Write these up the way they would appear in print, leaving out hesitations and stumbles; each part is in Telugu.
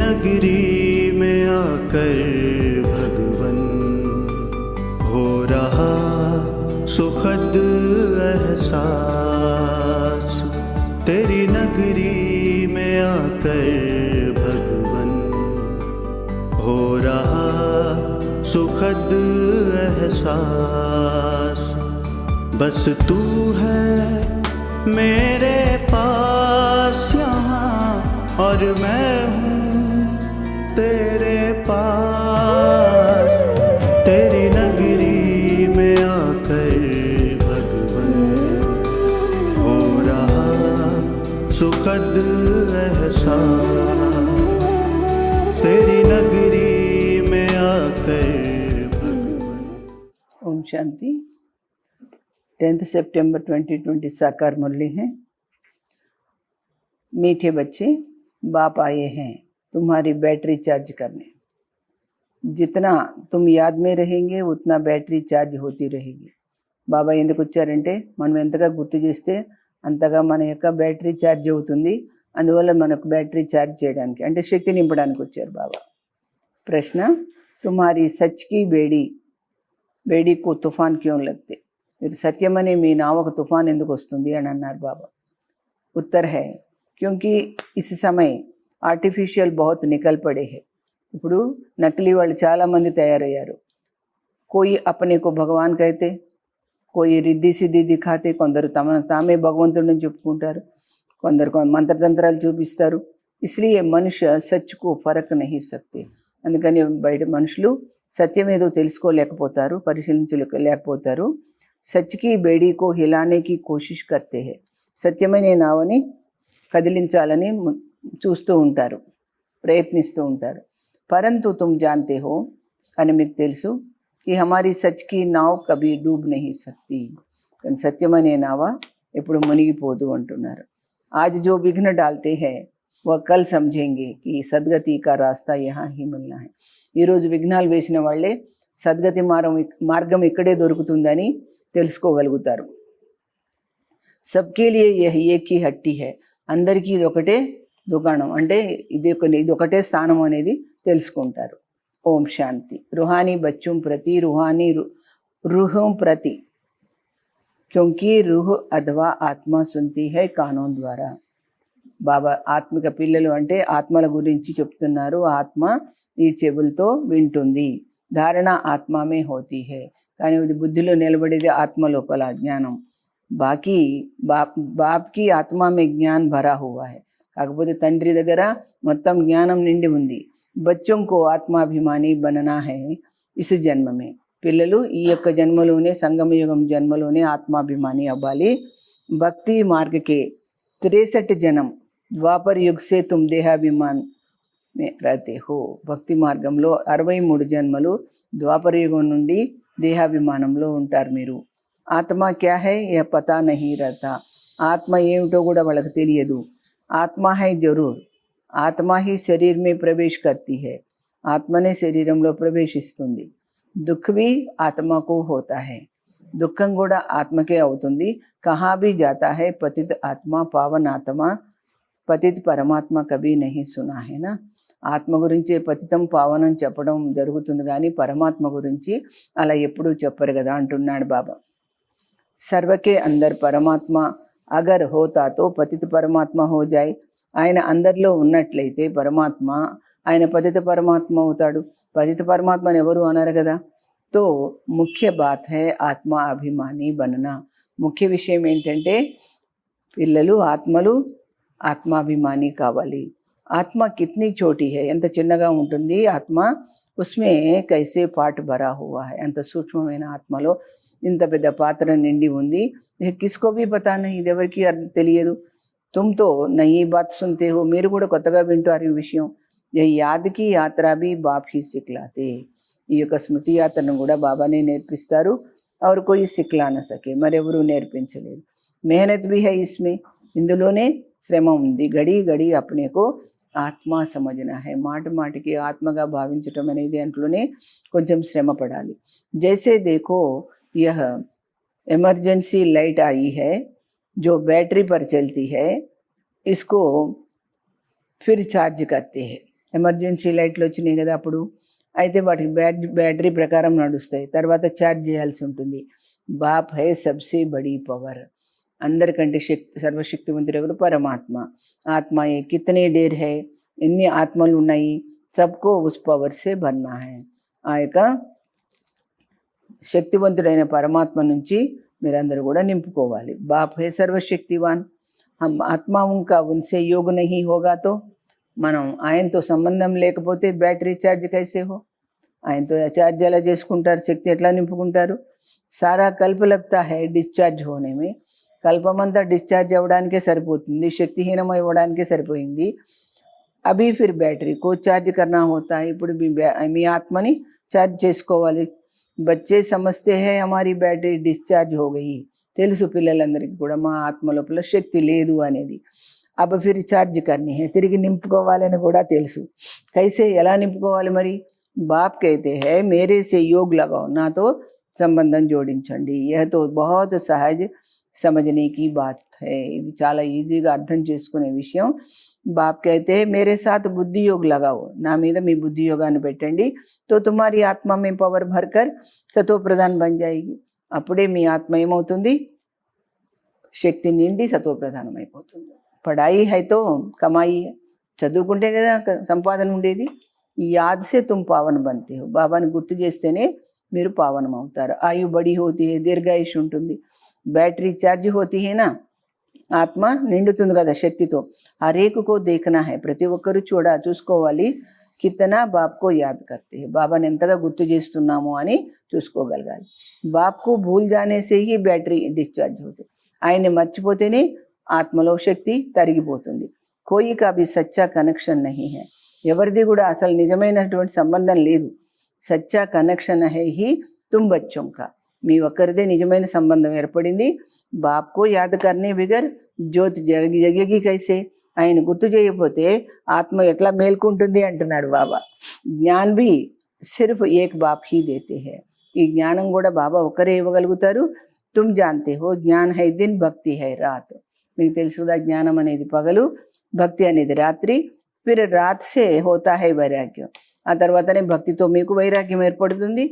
नगरी में आकर भगवन हो रहा सुखद एहसास। तेरी नगरी में आकर भगवन हो रहा सुखद एहसास। बस तू है मेरे पास यहाँ और मैं हूँ तेरे पास। तेरी नगरी में आकर भगवन हो रहा सुखद एहसास। तेरी नगरी में आकर भगवन। ओम शांति। 10 सितंबर 2020 साकार मुरली है। मीठे बच्चे, बाप आए हैं तुम्हारी बैटरी चार्ज करने। जितना तुम याद में रहेंगे उतना बैटరీ चार्ज होती रहेगी। బాబా ఎందుకు వచ్చారంటే మనం ఎంతగా గుర్తు చేస్తే అంతగా మన యొక్క బ్యాటరీ ఛార్జ్ అవుతుంది। అందువల్ల మనకు బ్యాటరీ ఛార్జ్ చేయడానికి అంటే శక్తి నింపడానికి వచ్చారు బాబా। ప్రశ్న, तुम्हारी सच की बेड़ी को तूफान क्यों लगते? మీరు సత్యం అనే మీ నావకు తుఫాన్ ఎందుకు వస్తుంది అని అన్నారు బాబా। उत्तर है क्योंकि इस समय आर्टिफिशियल बहुत निकल पड़े हैं। ఇప్పుడు నకిలీ వాళ్ళు చాలామంది తయారయ్యారు। कोई अपने को भगवान कहते, कोई रिद्धि सिद्धि दिखाते, కొందరు తామే భగవంతుడిని చెప్పుకుంటారు, కొందరు మంత్రతంత్రాలు చూపిస్తారు। इसलिए मनुष्य सच को फरक नहीं सकते। అందుకని బయట మనుషులు సత్యం ఏదో తెలుసుకోలేకపోతారు, పరిశీలించలేకపోతారు। सच की बेड़ी को हिलाने की कोशिश करते हैं। సత్యమైన నావని కదిలించాలని చూస్తూ ఉంటారు, ప్రయత్నిస్తూ ఉంటారు। परंतु तुम जानते हो అని మీకు తెలుసు कि हमारी सच की नाव कभी डूब नहीं सकती। కానీ సత్యమనే నావ ఎప్పుడు మునిగిపోదు అంటున్నారు। आज जो विघ्न डालते हैं वह कल समझेंगे कि सद्गति का रास्ता यहाँ ही मिलना है। ఈరోజు విఘ్నాలు వేసిన వాళ్ళే సద్గతి మార్గం ఇక్కడే దొరుకుతుందని తెలుసుకోగలుగుతారు। सबके लिए यह एक ही हट्टी है। అందరికీ ఇది ఒకటే దుకాణం అంటే ఇది ఒకటే స్థానం అనేది తెలుసుకుంటారు। ఓం శాంతి। रूहानी बच्चों प्रति रूहानी रूहों प्रति, क्योंकि रूह अथवा आत्मा सुनती है कानों द्वारा। బాబా ఆత్మిక పిల్లలు అంటే ఆత్మల గురించి చెప్తున్నారు। ఆత్మ ఈ చెవులతో వింటుంది। ధారణ ఆత్మమే హోతీ హై, కానీ ఇది బుద్ధిలో నిలబడేది ఆత్మ లోపల జ్ఞానం। బాకీ బాప్కి ఆత్మ మే జ్ఞాన్ భరా హువా హై, కాకపోతే తండ్రి దగ్గర మొత్తం జ్ఞానం నిండి ఉంది। బచ్చోं को ఆత్మాభిమాని బననా హై ఇస్ జన్మ మే, పిల్లలు ఈ యొక్క జన్మలోనే సంగమయుగం జన్మలోనే ఆత్మాభిమాని అవ్వాలి। భక్తి మార్గ కే 63 జన్మ ద్వాపర యుగ్ సే తుమ్ దేహాభిమాన్ మే రహతే హో। భక్తి మార్గంలో 63 జన్మలు ద్వాపర యుగం నుండి దేహాభిమానంలో ఉంటారు మీరు। ఆత్మ క్యా హై యహ పతా నహీ రహతా, ఆత్మ ఏమిటో కూడా వాళ్ళకి తెలియదు। ఆత్మ హై జరూర్, ఆత్మ హీ శరీర్ మే ప్రవేశ్ కర్తీ హై, ఆత్మనే శరీరంలో ప్రవేశిస్తుంది। దుఃఖ్ భీ ఆత్మకు హోతా హై, దుఃఖం కూడా ఆత్మకే అవుతుంది। కహా భీ జాతా హై పతిత్ ఆత్మ పావన్ ఆత్మ, పతిత్ పరమాత్మ కభీ నహీ సునా హై నా। ఆత్మ గురించి పతితం పావనం చెప్పడం జరుగుతుంది కానీ పరమాత్మ గురించి అలా ఎప్పుడూ చెప్పరు కదా అంటున్నాడు బాబా। సర్వకే అందర్ పరమాత్మ అగర్ హోతా తో పతిత పరమాత్మ హో జాయ్, ఆయన అందరిలో ఉన్నట్లయితే పరమాత్మ ఆయన పతిత పరమాత్మ అవుతాడు। పతిత పరమాత్మని ఎవరు అన్నారు కదా। తో ముఖ్య బాత్ హై ఆత్మ అభిమాని బననా, ముఖ్య విషయం ఏంటంటే పిల్లలు ఆత్మలు ఆత్మాభిమాని కావాలి। ఆత్మ కిత్నీ చోటీ హై, ఎంత చిన్నగా ఉంటుంది ఆత్మ, ఉస్మే కైసే పాట్ భరా హువా హై, అంత సూక్ష్మమైన ఆత్మలో ఇంత పెద్ద పాత్ర నిండి ఉంది। కిస్కో భీ పతా నహీ, ఇది ఎవరికి తెలియదు। తుమ్తో నయీ బాత్ సున్తే హో, మీరు కూడా కొత్తగా వింటారు ఈ విషయం। యాద్కి యాత్ర భీ బాప్ హీ సిక్లాతే, ఈ యొక్క స్మృతి యాత్రను కూడా బాబానే నేర్పిస్తారు। और कोई సిక్లా నా సకే, మరెవరూ నేర్పించలేదు। మెహనత్ భీ హై ఇస్మే, ఇందులోనే శ్రమ ఉంది। గడి గడి అప్నేకో ఆత్మ సమझना है, మాట మాటికి ఆత్మగా భావించటం అనేది అంట్లోనే కొంచెం శ్రమ పడాలి। జైసే देखो यह इमरजेंसी लाइट आई है जो बैटरी पर चलती है, इसको फिर चार्ज करते हैं। ఎమర్జెన్సీ లైట్లు వచ్చినాయి కదా అప్పుడు, అయితే వాటికి బ్యాటరీ ప్రకారం నడుస్తాయి, తర్వాత ఛార్జ్ చేయాల్సి ఉంటుంది. బాప్ హై సబ్సే బడీ పవర్, అందరికంటే సర్వశక్తివంతుడు ఎవరు? పరమాత్మ. ఆత్మ ఏ కితనే డేర్ హై, ఎన్ని ఆత్మలు ఉన్నాయి, సబ్కో ఉస్ పవర్ సే భర్నా హై. ఆ యొక్క శక్తివంతుడైన పరమాత్మ నుంచి మీరందరూ కూడా నింపుకోవాలి. బాప్ హై సర్వశక్తివాన్, హమ్ ఆత్మ ఉన్కా ఉన్సే యోగ నహీ హోగా తో, మనం ఆయనతో సంబంధం లేకపోతే బ్యాటరీ ఛార్జ్ కైసే హో, ఆయనతో ఛార్జ్ ఎలా చేసుకుంటారు, శక్తి ఎట్లా నింపుకుంటారు? సారా కల్ప లగ్తా హై డిశ్చార్జ్ హోనేమే, కల్పమంతా డిశ్చార్జ్ అవ్వడానికే సరిపోతుంది, శక్తిహీనం అవ్వడానికే సరిపోయింది. అభి ఫిర్ బ్యాటరీ కో ఛార్జ్ కర్నా హోతా, ఇప్పుడు మీ ఆత్మని ఛార్జ్ చేసుకోవాలి. బచ్చే సమస్తే హే హమారీ బ్యాటరీ డిశ్చార్జ్ హో గయి, తెలుసు పిల్లలందరికీ కూడా మా ఆత్మ లోపల శక్తి లేదు అనేది. అబ్ ఫిర్ ఛార్జ్ కర్నీ హే, తిరిగి నింపుకోవాలని కూడా తెలుసు. కైసే, ఎలా నింపుకోవాలి మరి? బాప్ కైతే హే మేరే సే యోగ్ లగాओ, నాతో సంబంధం జోడించండి. యహతో బహుత్ సహజ్ సమझने की बात है, ఇది చాలా ఈజీగా అర్థం చేసుకునే విషయం. బాప్ కైతే మేరే సాత్ బుద్ధి యోగ్ లగాओ, నా మీద మీ బుద్ధి యోగాన్ని పెట్టండి. తో తుమారీ ఆత్మ మే పవర్ భర్కర్ సతో ప్రధాన్ బన్ జాయేగి, అప్పుడే మీ ఆత్మ ఏమవుతుంది? శక్తి నిండి సతో ప్రధానం అయిపోతుంది. పడాయి హైతో కమాయి, చదువుకుంటే కదా సంపాదన ఉండేది. ఈ యాద్సే తుమ్ పావన బంతే హో, బాబాని గుర్తు చేస్తేనే మీరు పావనం అవుతారు. ఆయు బడి హోతీ హే, దీర్ఘాయుష్ ఉంటుంది. బ్యాటరీ ఛార్జ్ హోతీ హేనా, ఆత్మ నిండుతుంది కదా శక్తితో. ఆ రేకుకో దేఖనా హై, ప్రతి ఒక్కరూ చూసుకోవాలి. కితనా బాప్కో యాద్ కర్తే, బాబాని ఎంతగా గుర్తు చేస్తున్నాము అని చూసుకోగలగాలి. బాప్కు భూల్ జానేసే హీ బ్యాటరీ డిశ్చార్జ్ అవుతుంది, ఆయన్ని మర్చిపోతేనే ఆత్మలో శక్తి తరిగిపోతుంది. కోయి కా భీ సచ్చా కనెక్షన్ నహీ హై, ఎవరిది కూడా అసలు నిజమైనటువంటి సంబంధం లేదు. సచ్చా కనెక్షన్ హై హీ తుమ్ బచ్చోం కా, మీ ఒక్కరిదే నిజమైన సంబంధం ఏర్పడింది. బాప్కో యాద్ కర్నే బిగర్ జ్యోతి జగేగి కైసే, ఆయన గుర్తు చేయకపోతే ఆత్మ ఎట్లా మేల్కుంటుంది అంటున్నాడు బాబా. జ్ఞాన్ భీ సిర్ఫ్ ఏక్ బాప్ హీ దేతే హై, ఈ జ్ఞానం కూడా బాబా ఒకరే ఇవ్వగలుగుతారు. తుమ్ జాన్తే హో జ్ఞాన్ హై దిన్, భక్తి హై రాత్, మీకు తెలుసు కదా జ్ఞానం అనేది పగలు, భక్తి అనేది రాత్రి. ఫిర్ రాత్ సే హోతా హై వైరాగ్యం, ఆ తర్వాతనే భక్తితో మీకు వైరాగ్యం ఏర్పడుతుంది.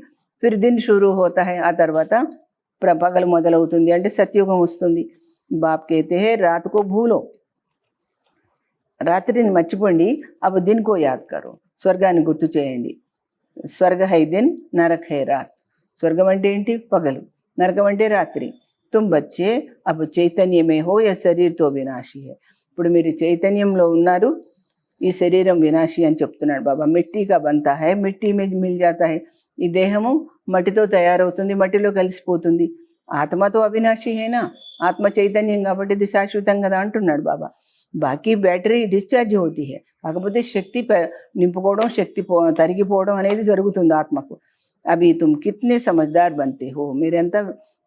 ఫిర్ దిన్ షురూ హోతా హై, ఆ తర్వాత పగలు మొదలవుతుంది, అంటే సత్యుగం వస్తుంది. బాప్ కైతే హై రాత్కో భూలో, రాత్రిని మర్చిపోండి. అప్పుడు దిన్కో యాద్ కరో, స్వర్గాన్ని గుర్తు చేయండి. స్వర్గ హై దిన్, నరక్ హై రాత్. స్వర్గం అంటే ఏంటి? పగలు, నరకం అంటే రాత్రి. తుమ్ బచ్చే అబ్ చైతన్యమే హో యా శరీర్తో వినాశీ హై, ఇప్పుడు మీరు చైతన్యంలో ఉన్నారు, ఈ శరీరం వినాశి అని చెప్తున్నాడు బాబా. మిట్టీ కా బంతా హై, మిట్టీ మే మిల్ జాతా హై, ఈ దేహము మట్టితో తయారవుతుంది, మట్టిలో కలిసిపోతుంది. ఆత్మతో అవినాశి అయినా, ఆత్మ చైతన్యం కాబట్టి ఇది శాశ్వతం కదా అంటున్నాడు బాబా. బాకీ బ్యాటరీ డిశ్చార్జ్ అవుతీ హై, కాకపోతే శక్తి నింపుకోవడం, శక్తి తరిగిపోవడం అనేది జరుగుతుంది ఆత్మకు. అవి తుమ్ కిత్నే సమజ్దార్ బంతే హో, మీరెంత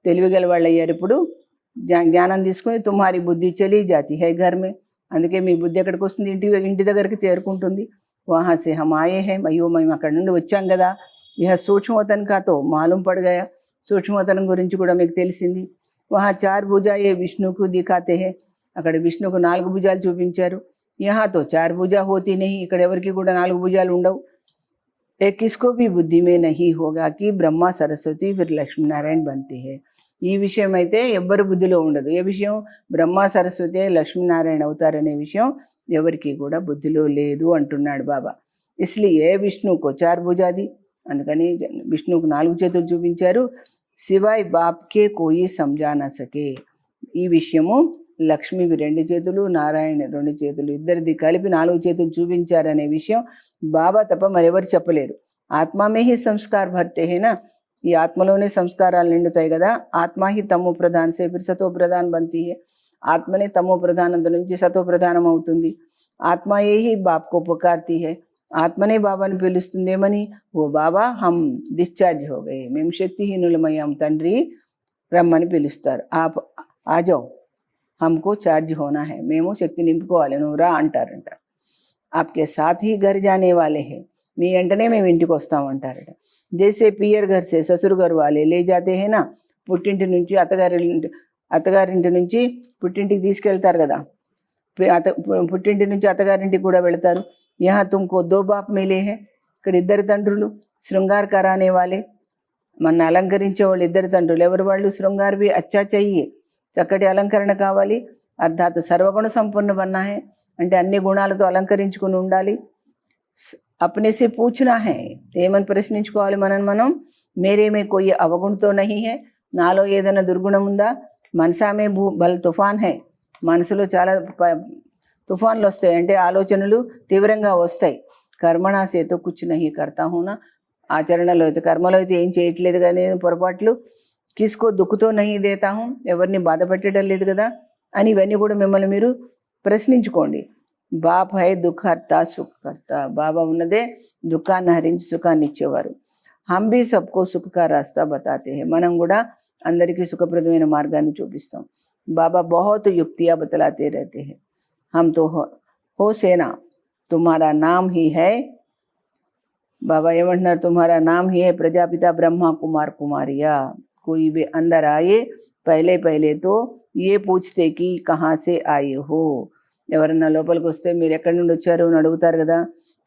తెలివిగల వాళ్ళు అయ్యారు ఇప్పుడు. జ్ఞానం తీసుకుని తుమ్హారీ బుద్ధి చలీ జాతి హై ఘర్ మే, అందుకే మీ బుద్ధి ఎక్కడికి వస్తుంది? ఇంటి దగ్గరికి చేరుకుంటుంది. వహాసే హమ్ ఆయే హై, అయ్యో మేము అక్కడ నుండి వచ్చాం కదా. ఇహ సూక్ష్మవతన్ కాతో మాలూం పడ్ గయా, సూక్ష్మవతనం గురించి కూడా మీకు తెలిసింది. వహా 4 భుజా ఏ విష్ణుకు దిఖాతే హై, అక్కడ విష్ణుకు 4 భుజాలు చూపించారు. యహాతో 4 భుజా హోతీ నహీ, ఇక్కడ ఎవరికి కూడా 4 భుజాలు ఉండవు. ఏ కిస్కో భీ బుద్ధి మే నహీ హోగా కి బ్రహ్మ సరస్వతి ఫిర్ లక్ష్మీనారాయణ బంతే హై, ఈ విషయం అయితే ఎవ్వరి బుద్ధిలో ఉండదు. ఏ విషయం? బ్రహ్మ సరస్వతి లక్ష్మీనారాయణ అవుతారనే విషయం ఎవరికి కూడా బుద్ధిలో లేదు అంటున్నాడు బాబా. ఇస్లియే విష్ణుకు 4 భుజాది, అందుకని విష్ణువుకు 4 చేతులు చూపించారు. శివాయ్ బాప్కే కోయి సమజా నా సకే, ఈ విషయము లక్ష్మివి 2 చేతులు, నారాయణ 2 చేతులు, ఇద్దరిది కలిపి 4 చేతులు చూపించారనే విషయం బాబా తప్ప మరెవరు చెప్పలేరు. ఆత్మమే హీ సంస్కార్ భర్తే హేనా, ఈ ఆత్మలోనే సంస్కారాలు నిండుతాయి కదా. ఆత్మ హీ తమో ప్రధాన్ సే ఫిర్ సతో ప్రధాన్ బంతీ హై, ఆత్మనే తమో ప్రధానం నుంచి సతో ప్రధానం అవుతుంది. ఆత్మ ఏ హీ బాప్కో పుకార్తీ హై, ఆత్మనే బాబాని పిలుస్తుంది. ఏమని? ఓ బాబా హమ్ డిశ్చార్జ్ హో గయే, మేము శక్తిహీనులమయ్యాం తండ్రి, రమ్మని పిలుస్తారు. ఆజో హమ్కో ఛార్జ్ హోనా హై, మేము శక్తి నింపుకోవాలి, నువ్వు రా అంటారంట. ఆప్కే సాథ్ హీ ఘర్ జానే వాలే హై, మీ వెంటనే మేము ఇంటికి వస్తామంటారట. జైసే పియర్ ఘర్ సే ససుర్ ఘర్ వాలే లే జాతే హై నా, పుట్టింటి నుంచి అత్తగారింటి నుంచి పుట్టింటికి తీసుకెళ్తారు కదా, పుట్టింటి నుంచి అత్తగారింటికి కూడా వెళతారు. यहाँ तुमको 2 बाप मिले हैं, ఇక్కడ ఇద్దరు తండ్రులు, శృంగార్ कराने वाले, మన అలంకరించే వాళ్ళు ఇద్దరు తండ్రులు. ఎవరు వాళ్ళు? శృంగార్ भी अच्छा चाहिए, చక్కటి అలంకరణ కావాలి. అర్థాత్ సర్వగుణ సంపన్న బన్నా है, అంటే అన్ని గుణాలతో అలంకరించుకుని ఉండాలి. अपने से पूछना है, ఏమని ప్రశ్నించుకోవాలి మనం మేరే మే కోయి అవగుణతో నహీ హై, నాలో ఏదైనా దుర్గుణం ఉందా? మనసా మే బల్ తుఫాన్ హై, మనసులో చాలా తుఫాన్లు వస్తాయి, అంటే ఆలోచనలు తీవ్రంగా వస్తాయి. కర్మణా సేతో కుచ్ నహీ కర్తా హూనా, ఆచరణలో అయితే కర్మలో అయితే ఏం చేయట్లేదు కానీ పొరపాట్లు. కిస్కో దుఃఖతో నహీ దేతా హూ, ఎవరిని బాధ పెట్టడం లేదు కదా అని ఇవన్నీ కూడా మిమ్మల్ని మీరు ప్రశ్నించుకోండి. బాప్ హై దుఃఖహర్త సుఖకర్త, బాబా ఉన్నదే దుఃఖాన్ని హరించి సుఖాన్ని ఇచ్చేవారు. హమ్ భీ సబ్కో సుఖ కా రాస్తా బతాతే హై, మనం కూడా అందరికీ సుఖప్రదమైన మార్గాన్ని చూపిస్తాం. బాబా బహుత్ యుక్తియా బతలాతే रहते हैं. हम तो हो सेना, तुम्हारा नाम ही है. बाबा ఏమంటున్నారు? तुम्हारा नाम ही है प्रजापिता ब्रह्मा कुमार कुमारिया. कोई भी अंदर आए पहले पहले तो ये पूछते कि कहाँ से आए हो. ఎవరన్నా లోపలికి వస్తే మీరు ఎక్కడి నుండి వచ్చారు అని అడుగుతారు కదా.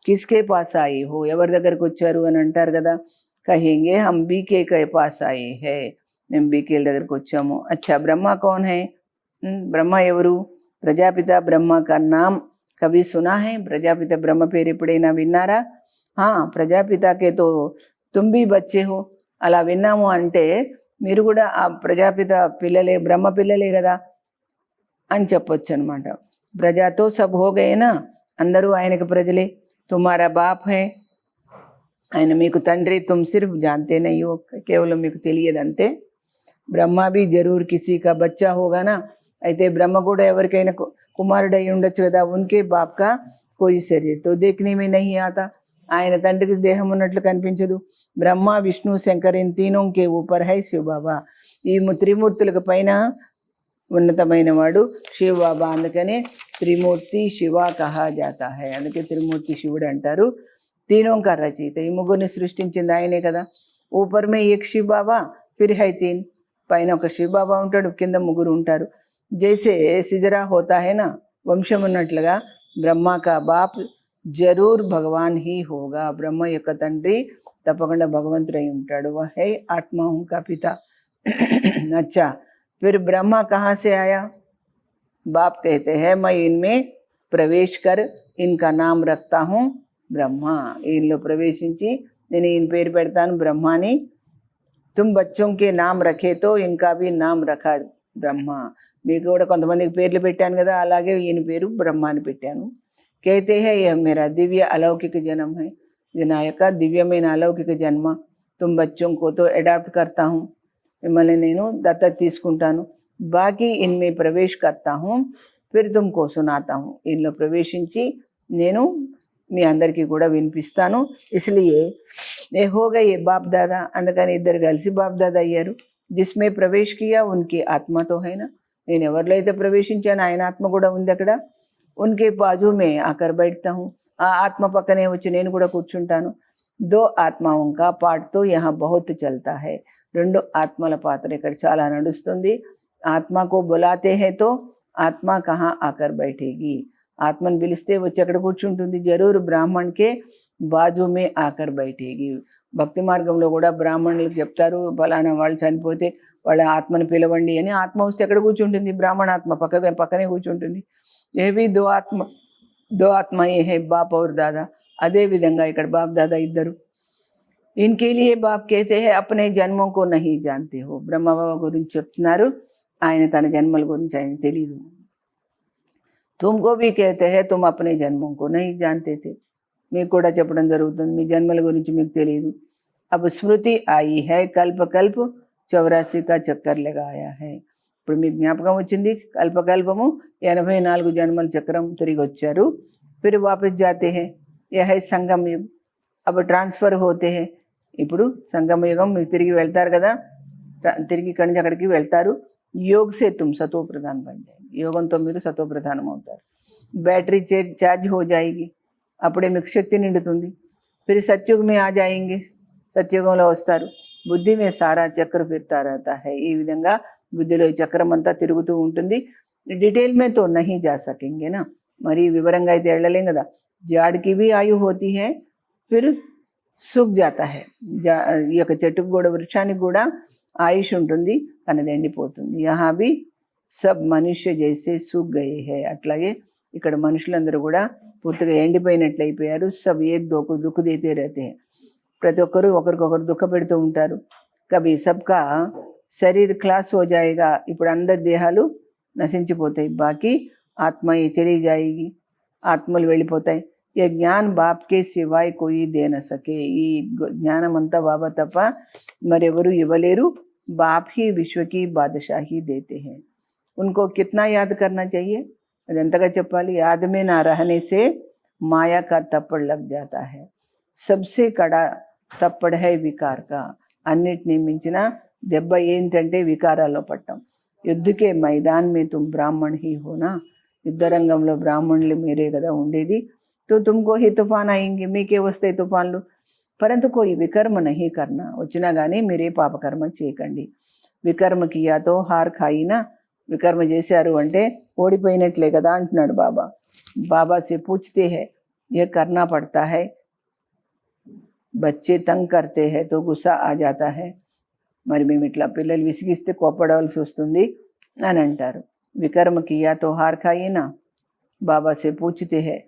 కిస్కే పాస్ ఆయి హో, ఎవరి దగ్గరికి వచ్చారు అని అంటారు కదా. కహేంగే హమ్ బీకే కే పాస్ ఆయి హై, మేము బీకేల దగ్గరికి వచ్చాము. అచ్చా బ్రహ్మ కౌన్ హై? బ్రహ్మ ఎవరు? ప్రజాపిత బ్రహ్మ కా నామ్ కభీ సునా హై? ప్రజాపిత బ్రహ్మ పేరు ఎప్పుడైనా విన్నారా? ప్రజాపితకే తో తుమ్ భీ బచ్చే హో, అలా విన్నాము అంటే మీరు కూడా ఆ ప్రజాపిత పిల్లలే, బ్రహ్మ పిల్లలే కదా అని చెప్పొచ్చు అనమాట. ప్రజాతో సబ్ హో గయేనా, అందరూ ఆయనకు ప్రజలే. తుమారా బాప్ హై, ఆయన మీకు తండ్రి. తుమ్ సిర్ఫ్ జాంతే నహీ హో, కేవలం మీకు తెలియదంతే. బ్రహ్మ భీ జరూర్ కిసీ కా బచ్చా హోగానా, అయితే బ్రహ్మ కూడా ఎవరికైనా కుమారుడు అయి ఉండొచ్చు కదా. ఉన్కే బాప్ కా కోయి శరీర్ తో దేఖ్నే మే నహీ ఆతా, ఆయన తండ్రికి దేహం ఉన్నట్లు కనిపించదు. బ్రహ్మ విష్ణు శంకర్ ఇన్ తీనోం కే ఊపర్ హై శివ బాబా, ఈ త్రిమూర్తులకు పైన ఉన్నతమైన వాడు శివ బాబా. అందుకనే త్రిమూర్తి శివ కహా జాతా హై, అందుకే త్రిమూర్తి శివుడు అంటారు. తీనోం కా రచయిత, ఈ ముగ్గురిని సృష్టించింది ఆయనే కదా. ఊపర్ మే ఏక్ శివ బాబా ఫిర్ హై తీన్, పైన ఒక శివ బాబా ఉంటాడు, కింద ముగ్గురు ఉంటారు. జైసే సిజరా హోతా హై నా, వంశం ఉన్నట్లుగా బ్రహ్మ కా బాప్ జరూర్ భగవాన్ హీ హోగా, బ్రహ్మ యొక్క తండ్రి తప్పకుండా భగవంతుడు అయి ఉంటాడు. వహై ఆత్మ ఉన్కా పిత. అచ్చా फिर ब्रह्मा कहाँ से आया? बाप कहते हैं मैं इनमें प्रवेश कर इनका नाम रखता हूँ ब्रह्मा, इनलो प्रवेशिंची నేను ఈయన పేరు పెడతాను బ్రహ్మాని. తుమ్ బచ్చోं के नाम रखे तो इनका भी नाम रखा ब्रह्मा, మీకు కూడా కొంతమందికి పేర్లు పెట్టాను కదా, అలాగే ఈయన పేరు బ్రహ్మ అని పెట్టాను. कहते हैं यह मेरा दिव्य अलौकिक जन्म है, ఇది నా యొక్క దివ్యమైన అలౌకిక జన్మ. తుమ్ బచ్చోं को तो अडॉप्ट करता हूँ, మిమ్మల్ని నేను దత్తత తీసుకుంటాను. బాకీ ఇన్మే ప్రవేశ్ కర్తా హూ ఫిర్ తుమ్కో సునాతా హూ, ఇందులో ప్రవేశించి నేను మీ అందరికీ కూడా వినిపిస్తాను. ఇస్లియే ఏ హోగా ఏ బాప్ దాదా, అందుకని ఇద్దరు కలిసి బాప్ దాదా అయ్యారు. జిస్మే ప్రవేశ్ కియా ఉన్కి ఆత్మతో హైనా, నేను ఎవరిలో అయితే ప్రవేశించాను ఆయన ఆత్మ కూడా ఉంది అక్కడ. ఉన్కే బాజు మే ఆకర్ బైఠతా హూ, ఆ ఆత్మ పక్కనే వచ్చి నేను కూడా కూర్చుంటాను. దో ఆత్మాओं का पाठ तो यहाँ बहुत चलता है, రెండు ఆత్మల పాత్ర ఇక్కడ చాలా నడుస్తుంది. ఆత్మకు బులాతే హే తో ఆత్మ కహా ఆకర్ బైఠేగి, ఆత్మను పిలిస్తే వచ్చి ఎక్కడ కూర్చుంటుంది? జరూర్ బ్రాహ్మణ్కే బాజు మే ఆకర్ బైఠేగి. భక్తి మార్గంలో కూడా బ్రాహ్మణులకు చెప్తారు, ఫలానా వాళ్ళు చనిపోతే వాళ్ళ ఆత్మను పిలవండి అని. ఆత్మ వస్తే ఎక్కడ కూర్చుంటుంది? బ్రాహ్మణాత్మ పక్కనే కూర్చుంటుంది. ఏవి దో ఆత్మ ఏ హే బాప్ ఔర్ దాదా, అదే విధంగా ఇక్కడ బాప్ దాదా ఇద్దరు. इनके लिए बाप कहते हैं अपने जन्मों को नहीं जानते हो, బ్రహ్మ బాబా గురించి చెప్తున్నారు, ఆయన తన జన్మల గురించి ఆయన తెలియదు. तुमको भी कहते हैं तुम अपने जन्मों को नहीं जानते थे, మీకు కూడా చెప్పడం జరుగుతుంది, మీ జన్మల గురించి మీకు తెలియదు. अब स्मृति आई है कल्प कल्प 84 का चक्कर लगाया है, ఇప్పుడు మీకు జ్ఞాపకం వచ్చింది, కల్పకల్పము 84 జన్మల చక్రం తిరిగి వచ్చారు. फिर वापस जाते हैं, यह है संगम युग, अब ट्रांसफर होते हैं. ఇప్పుడు సంగమ యుగం మీరు తిరిగి వెళ్తారు కదా, తిరిగి ఇక్కడి నుంచి అక్కడికి వెళ్తారు. యోగ్ సే తుమ్ సతో ప్రధాన్ బన్ జాయేంగే, యోగంతో మీరు సతో ప్రధానం అవుతారు. బ్యాటరీ ఛార్జ్ హో జాయేగి, అప్పుడే మీకు శక్తి నిండుతుంది. ఫిర్ సత్యుగ్ మే ఆ జాయేంగే, సత్యుగంలో వస్తారు. బుద్ధి మే సారా చక్ర ఫిర్తా రహతా హై, ఈ విధంగా బుద్ధిలో ఈ చక్రం అంతా తిరుగుతూ ఉంటుంది. డీటెయిల్ మే తో నహీ జా సకేంగే నా, మరి వివరంగా అయితే వెళ్ళలేం కదా. జాड़ की भी आयु होती है, फिर सूख जाता है. ఈ యొక్క చెట్టుకు కూడా వృక్షానికి కూడా ఆయుష్ ఉంటుంది, కానీ అది ఎండిపోతుంది. యహా भी सब మనుష్య జైసే सूख गए हैं. అట్లాగే ఇక్కడ మనుషులందరూ కూడా పూర్తిగా ఎండిపోయినట్లు అయిపోయారు. సబ్ ఏక్ దోకు దుఃఖ దేతే रहते हैं. ప్రతి ఒక్కరు ఒకరికొకరు దుఃఖ పెడుతూ ఉంటారు. కभी सबका शरीर क्लास हो जाएगा. ఇప్పుడు అందరి దేహాలు నశించిపోతాయి, బాకీ ఆత్మ ये चली जाएगी, ఆత్మలు వెళ్ళిపోతాయి. ये ज्ञान बाप के सिवाय कोई दे न सके. ఈ జ్ఞానం అంతా బాబా తప్ప మరెవరు ఇవ్వలేరు. बाप ही विश्व की बादशाही देते हैं. उनको कितना याद करना चाहिए, అది ఎంతగా చెప్పాలి. याद में ना रहने से माया का तप्पड़ लग जाता है. सबसे कड़ा तप्पड़ है विकार का. అన్నిటినీ మించిన దెబ్బ ఏంటంటే వికారాల్లో పట్టం. యుద్ధకే మైదాన్ మే తుమ్ బ్రాహ్మణ్ హీ హోనా. యుద్ధ రంగంలో బ్రాహ్మణులు మీరే కదా ఉండేది. तो तुमको ही तूफान आएंगे, మీకే వస్తాయి తుఫాన్లు. పరంతు కోయి వికర్మ నహీ కర్నా. వచ్చినా కానీ మీరే పాపకర్మ చేయకండి. వికర్మ కియాతో హార్ ఖాయినా. వికర్మ చేశారు అంటే ఓడిపోయినట్లే కదా అంటున్నాడు బాబా. బాబా से पूछते हैं ये करना पड़ता है. बच्चे तंग करते हैं तो गुस्सा आ जाता है. మరి మేము ఇట్లా పిల్లలు విసిగిస్తే కోపడవలసి వస్తుంది అని అంటారు. వికర్మ కియా తో హార్ ఖాయినా. బాబా से पूछते हैं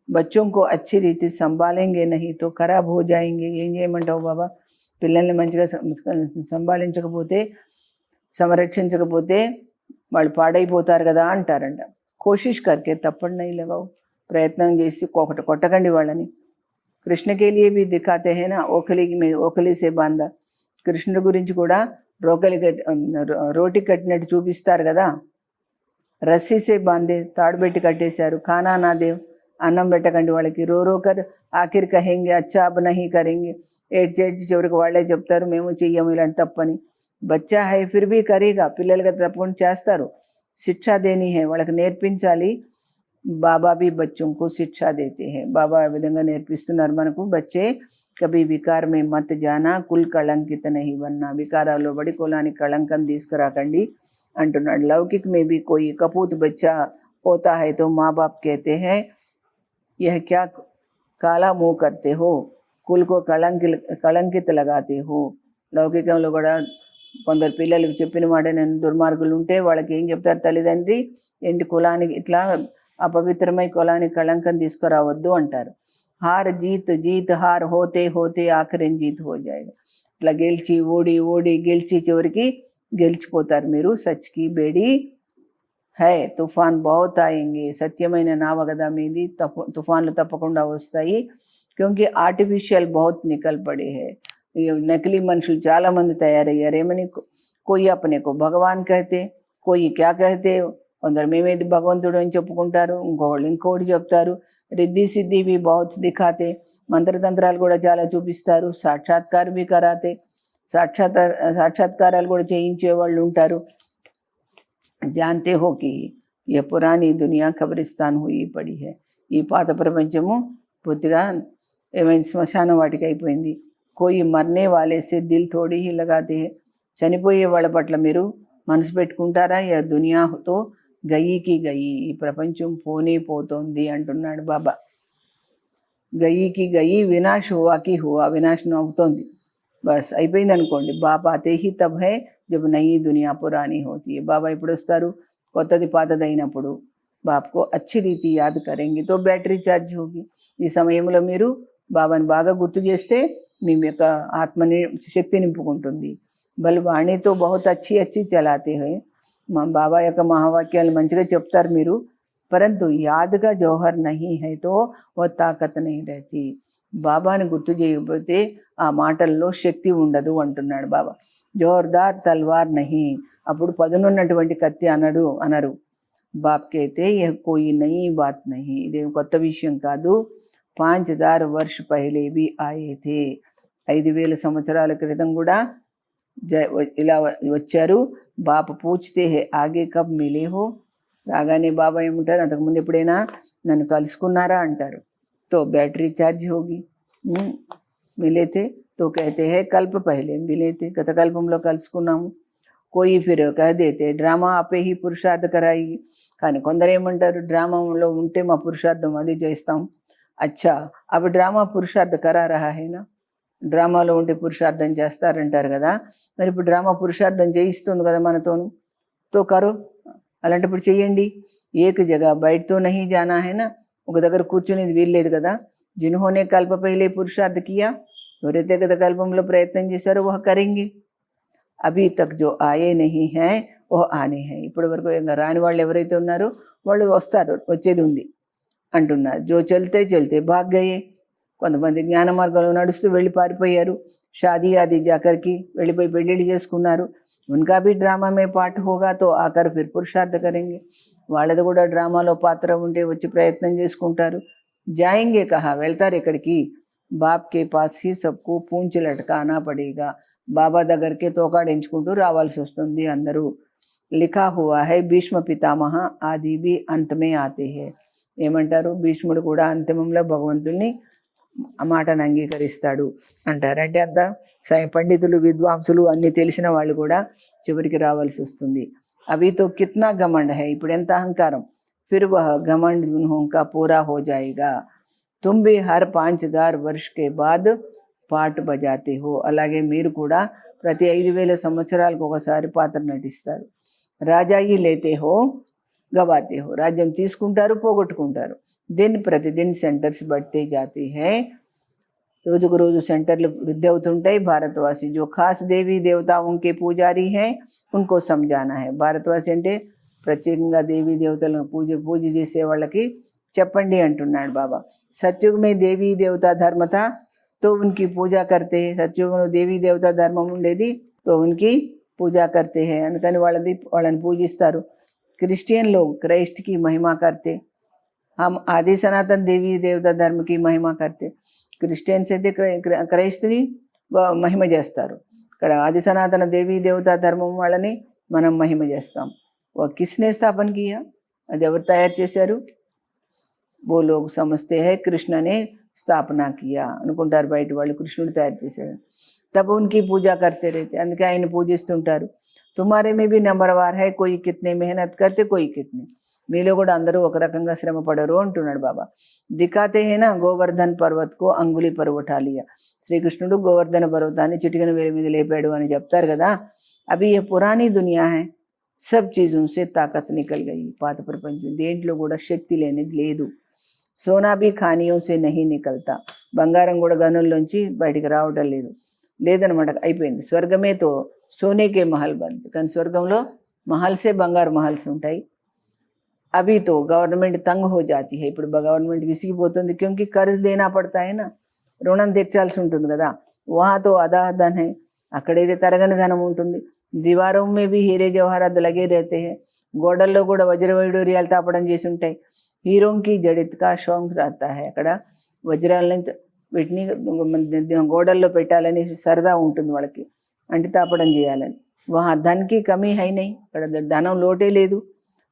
बच्चों को अच्छी रीति संभालेंगे नहीं तो खराब हो जाएंगे. ఏం చేయమంటావు బాబా. పిల్లల్ని మంచిగా సంభాలించకపోతే, సంరక్షించకపోతే వాళ్ళు పాడైపోతారు కదా అంటారంట. కోషిష్ కర్కే తప్పడు నహీ లగావు. ప్రయత్నం చేసి కొట్టకండి వాళ్ళని. కృష్ణ के लिए भी दिखाते हैं ना, ఓకలి से బాందా. కృష్ణుడి గురించి కూడా రోటి కట్టినట్టు చూపిస్తారు కదా. రస్సీ సే బాందే, తాడు పెట్టి కట్టేశారు. ఖానా నా దేవ్, అన్నం పెట్టకండి వాళ్ళకి. రోకర్ ఆఖిర్ కహేంగే అచ్చా అబ్ నహీ కరేంగే. ఏడ్చేడ్చి చివరికి వాళ్ళే చెప్తారు మేము చెయ్యము ఇలాంటి తప్పని. బచ్చా హై ఫిర్ భీ కరేగా. పిల్లలుగా తప్పకుండా చేస్తారు. శిక్షా దేని హై, వాళ్ళకి నేర్పించాలి. బాబా भी बच्चों को शिक्षा देते हैं. బాబా ఆ విధంగా నేర్పిస్తున్నారు మనకు. బచ్చే కభీ వికార్ మే మత్ జానా, కుల్ కళంకిత నహీ బన్నా. వికారాల్లో పడి కులానికి కళంకం తీసుకురాకండి అంటున్నాడు. లౌకిక్ మే भी कोई कपूत बच्चा होता है तो माँ बाप कहते हैं यह क्या काला मुँह करते हो, कुल को కళంకిత लगाते हो. లౌకికంలో కూడా కొందరు పిల్లలు చెప్పిన మాట నేను దుర్మార్గులు ఉంటే వాళ్ళకి ఏం చెప్తారు తల్లిదండ్రి, ఏంటి కులానికి ఇట్లా అపవిత్రమై కులానికి కళంకం తీసుకురావద్దు అంటారు. హార్ జీత్ జీత్ హార్ హోతే హోతే ఆఖరిన్ జీత్ హో జాయేగా. ఇట్లా గెలిచి ఓడి ఓడి గెలిచి చివరికి గెలిచిపోతారు మీరు. సచ్కి బేడి హై తుఫాన్ బహుత్ ఆయేంగే. సత్యమైన నావ కదా మీది, తుఫాన్లు తప్పకుండా వస్తాయి. క్యోంకి ఆర్టిఫిషియల్ బహుత్ నికల్ పడే హై. నకిలీ మనుషులు చాలామంది తయారయ్యారు. ఏమని కోయి అప్నే కో భగవాన్ కహతే, కోయి క్యా కహతే. కొందరు మేమేది భగవంతుడు అని చెప్పుకుంటారు, ఇంకోళ్ళు ఇంకోటి చెప్తారు. రిద్ధి సిద్ధి भी बहुत दिखाते. మంత్రతంత్రాలు కూడా చాలా చూపిస్తారు. సాక్షాత్కార్ भी कराते. సాక్షాత్కారాలు కూడా చేయించే వాళ్ళు ఉంటారు. जानते हो कि यह पुरानी दुनिया కబ్రిస్తాన్ हुई पड़ी है. ఈ పాత ప్రపంచము పూర్తిగా ఏమైంది, శ్మశాన వాటిక అయిపోయింది. కోయి మర్నే వాలే సే దిల్ థోడీ హీ లగాతే హై. చనిపోయే వాళ్ళ పట్ల మీరు మనసు పెట్టుకుంటారా. యా దునియాతో గయ్యికి గయ్యి, ఈ ప్రపంచం పోనే పోతోంది అంటున్నాడు బాబా. గయ్యికి గయ్యి వినాశ్ హువాకి హువా. వినాశనం అవుతోంది, బస్ అయిపోయింది అనుకోండి. బాబా Aathe he thumb high jab Nayi Duniya Purani Holi high. బాబా ఇప్పుడు వస్తారు కొత్తది పాతదైనప్పుడు. బాప్కో అచ్చి రీతి యాద్ కరేంగి తో బ్యాటరీ ఛార్జ్ హోగి. ఈ సమయంలో మీరు బాబాని బాగా గుర్తు చేస్తే మీ యొక్క ఆత్మని శక్తి నింపుకుంటుంది. బల్వాణితో బహుత్ అచ్చి అచ్చి చలాతే హై. మా బాబా యొక్క మహావాక్యాలు మంచిగా చెప్తారు మీరు. పరంతు యాద్గా జోహర్ నహీ హై తో ఓ తాకత్ నహీ రహతీ. బాబాని గుర్తు చేయకపోతే ఆ మాటల్లో శక్తి ఉండదు అంటున్నాడు బాబా. జోర్దార్ తల్వార్ నహీ, అప్పుడు పదునున్నటువంటి కత్తి అనరు. బాప్కి అయితే కోయి నయీ బాత్ నహీ, ఇదేం కొత్త విషయం కాదు. 5000 वर्ष पहले भी आए थे. 5000 సంవత్సరాల క్రితం కూడా ఇలా వచ్చారు. బాప్ పూछते हैं आगे कब मिले हो. రాగానే బాబా ఏమంటారు, అంతకుముందు ఎప్పుడైనా నన్ను కలుసుకున్నారా అంటారు. తో బ్యాటరీ ఛార్జ్ హోగి. మిలే थे तो कहते हैं कल्प पहले मिले थे. గత కల్పంలో కలుసుకున్నాము. कोई फिर कह देते డ్రామా ఆపే ही పురుషార్థ कराएगी కానీ కొందరు ఏమంటారు డ్రామాలో ఉంటే మా పురుషార్థం అది చేస్తాం అచ్చా అవి డ్రామా పురుషార్థ కరా రహా హై నా డ్రామాలో ఉంటే పురుషార్థం చేస్తారంటారు కదా మరి ఇప్పుడు డ్రామా పురుషార్థం చేయిస్తుంది కదా మనతోను తో కరో అలాంటప్పుడు చెయ్యండి ఏక జగ బయటతో నహీ జానా హై నా ఒక దగ్గర కూర్చునేది వీల్లేదు కదా जिन्होंने कल्प पहले पुरुषार्थ किया ఎవరైతే గత కల్పంలో ప్రయత్నం చేశారో వహ కరెంగి అభీ తక్ జో ఆయే నహీ హై ఓ ఆనే హై ఇప్పటి వరకు ఇంకా రాని వాళ్ళు ఎవరైతే ఉన్నారో వాళ్ళు వస్తారు వచ్చేది ఉంది అంటున్నారు జో చల్తే చల్తే భాగ్ గయే కొంతమంది జ్ఞాన మార్గంలో నడుస్తూ వెళ్ళి పారిపోయారు షాదీ ఆది జాకర్కి వెళ్ళిపోయి పెళ్ళిళ్ళు చేసుకున్నారు ఉన్కా భీ డ్రామా మే పాఠ హోగా తో ఆకర్ ఫిర్ పురుషార్థ కరెంగే వాళ్ళది కూడా డ్రామాలో పాత్ర ఉంటే వచ్చి ప్రయత్నం చేసుకుంటారు जाएंगे कहा వెళ్తారు ఎక్కడికి బాప్ కే పాస్ హీ సబ్కు పూంచి లటకానా పడేగా బాబా దగ్గరికి తోకాడించుకుంటూ రావాల్సి వస్తుంది అందరూ లిఖా హువా హై భీష్మ పితామహ ఆది బి అంతమే ఆతే హే ఏమంటారు భీష్ముడు కూడా అంతిమంలో భగవంతుణ్ణి ఆ మాటను అంగీకరిస్తాడు అంటారు అంటే అంత పండితులు విద్వాంసులు అన్నీ తెలిసిన వాళ్ళు కూడా చివరికి రావాల్సి వస్తుంది అవి తో కిత్నా గమండ్ హై ఇప్పుడు ఎంత అహంకారం फिर वह घमंड उनका पूरा हो जाएगा तुम भी हर 5000 वर्ष के बाद పాట బజాతే హో అలాగే మీరు కూడా ప్రతి 5000 సంవత్సరాలకు ఒకసారి పాత్ర నటిస్తారు రాజాయి లేతే హో గవాతే హో రాజ్యం తీసుకుంటారు పోగొట్టుకుంటారు దిన్ ప్రతిదిన్ సెంటర్స్ బట్టే జాతే హై రోజుకు రోజు సెంటర్లు వృద్ధి అవుతుంటాయి భారతవాసి जो खास देवी देवताओं के पुजारी हैं उनको समझाना है భారతవాసి అంటే ప్రత్యేకంగా దేవీ దేవతలను పూజ చేసే వాళ్ళకి చెప్పండి అంటున్నాడు బాబా సత్యుగ్ మే దేవీ దేవతా ధర్మత తో ఉన్కి పూజ కర్తే సత్యుగంలో దేవీ దేవతా ధర్మం ఉండేది తో ఉన్కి పూజ కర్తే హే అందుకని వాళ్ళని పూజిస్తారు క్రిస్టియన్ లో క్రైస్ట్ కి మహిమా కర్తే హమ్ ఆది సనాతన దేవీ దేవతా ధర్మ కి మహిమా కర్తే క్రిస్టియన్స్ అయితే క్రైస్తుని మహిమ చేస్తారు ఇక్కడ ఆది సనాతన దేవీ దేవతా ధర్మం వాళ్ళని మనం మహిమ చేస్తాం किसने स्थापन किया అది ఎవరు తయారు చేశారు वो लोग समझते हैं कृष्ण ने स्थापना किया అనుకుంటారు బయట వాళ్ళు కృష్ణుడు తయారు చేశాడు तब उनकी पूजा करते रहते అందుకే ఆయన పూజిస్తుంటారు तुम्हारे में भी नंबरवार है कोई कितने मेहनत करते कोई कितने మీలో కూడా అందరూ ఒక రకంగా శ్రమ పడరు అంటున్నాడు బాబా దిఖాతే హే నా గోవర్ధన్ పర్వత్ కో అంగుళి పర్ ఉఠా లియా శ్రీకృష్ణుడు గోవర్ధన పర్వతాన్ని చిటికెన వేలి మీద లేపాడు అని చెప్తారు కదా అవి ఏ పురాణీ దునియా హై सब चीज़ों से ताकत निकल गई पात प्रपंच देंట్లో కూడా శక్తి లేనిది లేదు సోనా भी खानियों से नहीं निकलता బంగారం కూడా గనుల్లోంచి బయటికి రావడం లేదనమాట అయిపోయింది స్వర్గమే తో సోనేకే మహల్ బంద్ కానీ స్వర్గంలో మహల్సే బంగారు మహల్స్ ఉంటాయి అవి తో గవర్నమెంట్ తంగ్ హో జాతి హై ఇప్పుడు గవర్నమెంట్ విసిగిపోతుంది క్योंकि कर्ज देना पड़ता है ना రుణం తెచ్చాల్సి ఉంటుంది కదా వహా తో అదా ధన్ హై అక్కడైతే తరగని ధనం ఉంటుంది దీవారం में भी हीरे जवाहरात लगे रहते हैं గోడల్లో కూడా వజ్ర వైడూర్యాలు తాపడం చేసి ఉంటాయి హీరోకి జడిత్ కా షౌక్ రాతా है అక్కడ వజ్రాలని వీటిని గోడల్లో పెట్టాలని సరదా ఉంటుంది వాళ్ళకి అంటే తాపడం చేయాలని వహా ధన్కి కమీ హై నహీ అక్కడ ధనం లోటే లేదు